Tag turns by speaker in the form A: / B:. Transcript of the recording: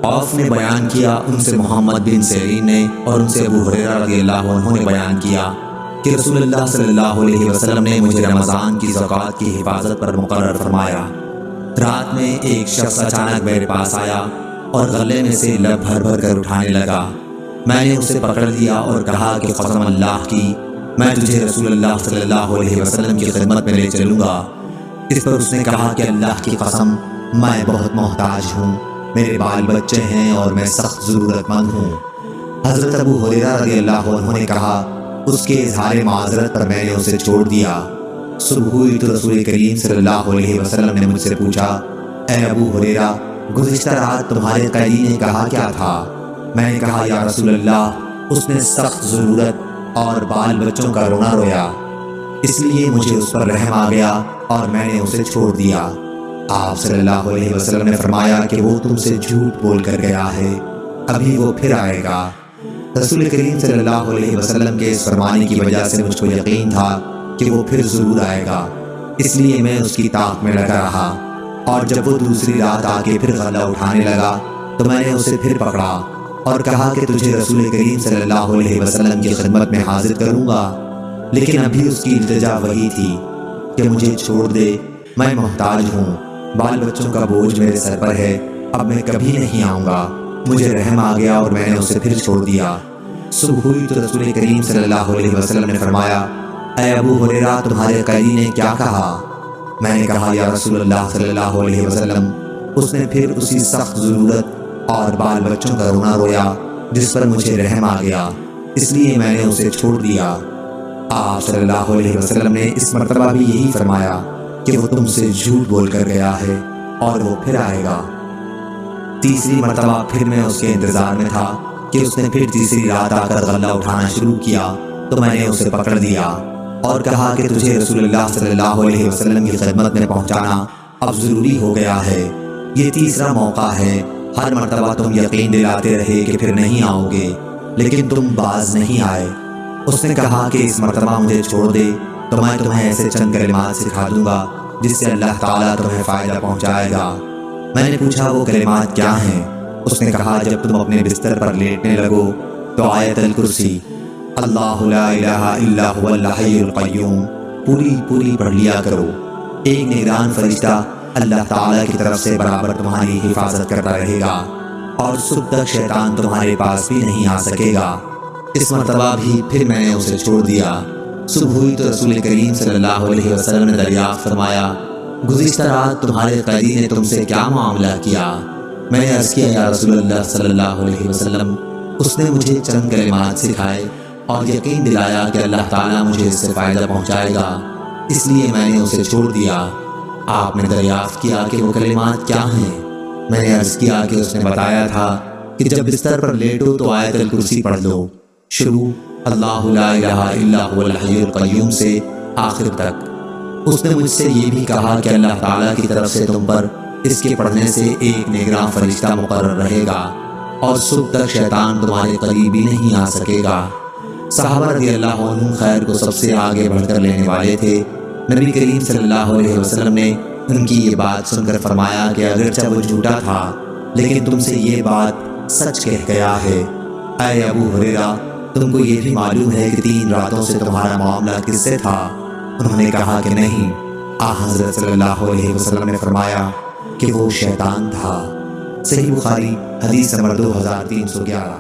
A: عوف نے بیان کیا ان سے محمد بن سیرین نے اور ان سے ابو ہریرہ رضی اللہ عنہ نے بیان کیا کہ رسول اللہ صلی اللہ علیہ وسلم نے مجھے رمضان کی زکوٰۃ کی حفاظت پر مقرر فرمایا۔ رات میں ایک شخص اچانک میرے پاس آیا اور غلے میں سے لب بھر بھر کر اٹھانے لگا۔ میں نے اسے پکڑ لیا اور کہا کہ قسم اللہ کی، میں تجھے رسول اللہ صلی اللہ علیہ وسلم کی خدمت میں لے چلوں گا۔ اس پر اس نے کہا کہ اللہ کی قسم، میں بہت محتاج ہوں، میرے بال بچے ہیں اور میں سخت ضرورت مند ہوں۔ حضرت ابو ہریرہ رضی اللہ عنہ نے کہا، اس کے اظہار معذرت پر میں نے اسے چھوڑ دیا۔ صبح ہوئی تو رسول کریم صلی اللہ علیہ وسلم نے مجھ سے پوچھا، اے ابو ہریرہ، گزشتہ رات تمہارے قیدی نے کہا کیا تھا؟ میں نے کہا، یا رسول اللہ، اس نے سخت ضرورت اور بال بچوں کا رونا رویا، اس لیے مجھے اس پر رحم آ گیا اور میں نے اسے چھوڑ دیا۔ آپ صلی اللہ علیہ وسلم نے فرمایا کہ وہ تم سے جھوٹ بول کر گیا ہے، ابھی وہ پھر آئے گا۔ رسول کریم صلی اللہ علیہ وسلم کے اس فرمانے کی وجہ سے مجھ کو یقین تھا کہ وہ پھر ضرور آئے گا، اس لیے میں اس کی طاق میں لگا رہا، اور جب وہ دوسری رات آ کے پھر غلہ اٹھانے لگا تو میں نے اسے پھر پکڑا اور کہا کہ تجھے رسول کریم صلی اللہ علیہ وسلم کی خدمت میں حاضر کروں گا، لیکن ابھی اس کی التجا وہی تھی کہ مجھے چھوڑ دے، میں محتاج ہوں، بال بچوں کا بوجھ میرے سر پر ہے، اب میں کبھی نہیں آؤں گا۔ مجھے رحم آ گیا اور میں نے اسے پھر چھوڑ دیا۔ صبح ہوئی تو رسول کریم صلی اللہ علیہ وسلم نے فرمایا، اے ابو ہریرہ، تمہارے قیدی نے کیا کہا؟ میں نے کہا، یا رسول اللہ صلی اللہ علیہ وسلم، اس نے پھر اسی سخت ضرورت اور بال بچوں کا رونا رویا جس پر مجھے رحم آ گیا، اس لیے میں نے اسے چھوڑ دیا۔ آپ صلی اللہ علیہ وسلم نے اس مرتبہ بھی یہی فرمایا کہ وہ تم سے جھوٹ بول کر گیا ہے اور وہ پھر آئے گا۔ تیسری مرتبہ پھر میں اس کے انتظار میں تھا کہ اس نے پھر تیسری رات آ کر غلہ اٹھانا شروع کیا تو میں نے اسے پکڑ لیا اور کہا کہ تجھے رسول اللہ صلی اللہ علیہ وسلم کی خدمت میں پہنچانا اب ضروری ہو گیا ہے، یہ تیسرا موقع ہے۔ ہر مرتبہ تم یقین دلاتے رہے کہ پھر نہیں آؤ گے، لیکن تم باز نہیں آئے۔ اس نے کہا کہ اس مرتبہ مجھے چھوڑ دے تو میں تمہیں ایسے چند کلمات سکھا دوں گا جس سے اللہ تعالیٰ تمہیں فائدہ پہنچائے گا۔ میں نے پوچھا، وہ کلمات کیا ہیں؟ اس نے کہا، جب تم اپنے بستر پر لیٹنے لگو تو آیت الکرسی، اللہ لا الہ الا هو الحی القیوم پوری پڑھ لیا کرو۔ ایک نگران فرشتہ اللہ تعالیٰ کی طرف سے برابر تمہاری حفاظت کرتا رہے گا اور صبح تک شیطان تمہارے پاس بھی نہیں آ سکے گا۔ اس مرتبہ بھی پھر میں نے اسے چھوڑ دیا۔ صبح ہوئی تو رسول کریم صلی اللہ علیہ وسلم نے دریافت فرمایا، گزشتہ رات تمہارے قیدی نے تم سے کیا معاملہ کیا؟ میں نے عرض کیا، یا رسول اللہ صلی اللہ علیہ وسلم، اس نے مجھے چند کلمات سکھائے اور یقین دلایا کہ اللہ تعالیٰ مجھے اس سے فائدہ پہنچائے گا، اس لیے میں نے اسے چھوڑ دیا۔ آپ نے دریافت کیا کہ وہ کلمات کیا ہیں؟ میں نے عرض کیا کہ اس نے بتایا تھا کہ جب بستر پر لیٹو تو آیت الکرسی پڑھ لو، شروع اللہ لا الہ الا هو الحی القیوم سے آخر تک۔ اس نے مجھ سے یہ بھی کہا کہ اللہ تعالیٰ کی طرف سے تم پر اس کے پڑھنے سے ایک نگراں فرشتہ مقرر رہے گا اور صبح تک شیطان تمہارے قریب بھی نہیں آ سکے گا۔ صحابہ رضی اللہ عنہ خیر کو سب سے آگے بڑھ کر لینے والے تھے۔ نبی کریم صلی اللہ علیہ وسلم نے ان کی یہ بات سن کر فرمایا کہ اگرچہ وہ جھوٹا تھا لیکن تم سے یہ بات سچ کہہ گیا ہے۔ اے ابو ہریرہ، تم کو یہ بھی معلوم ہے کہ 3 راتوں سے تمہارا معاملہ کس سے تھا؟ انہوں نے کہا کہ نہیں۔ حضرت صلی اللہ علیہ وسلم نے فرمایا کہ وہ شیطان تھا۔ صحیح بخاری حدیث نمبر 2311۔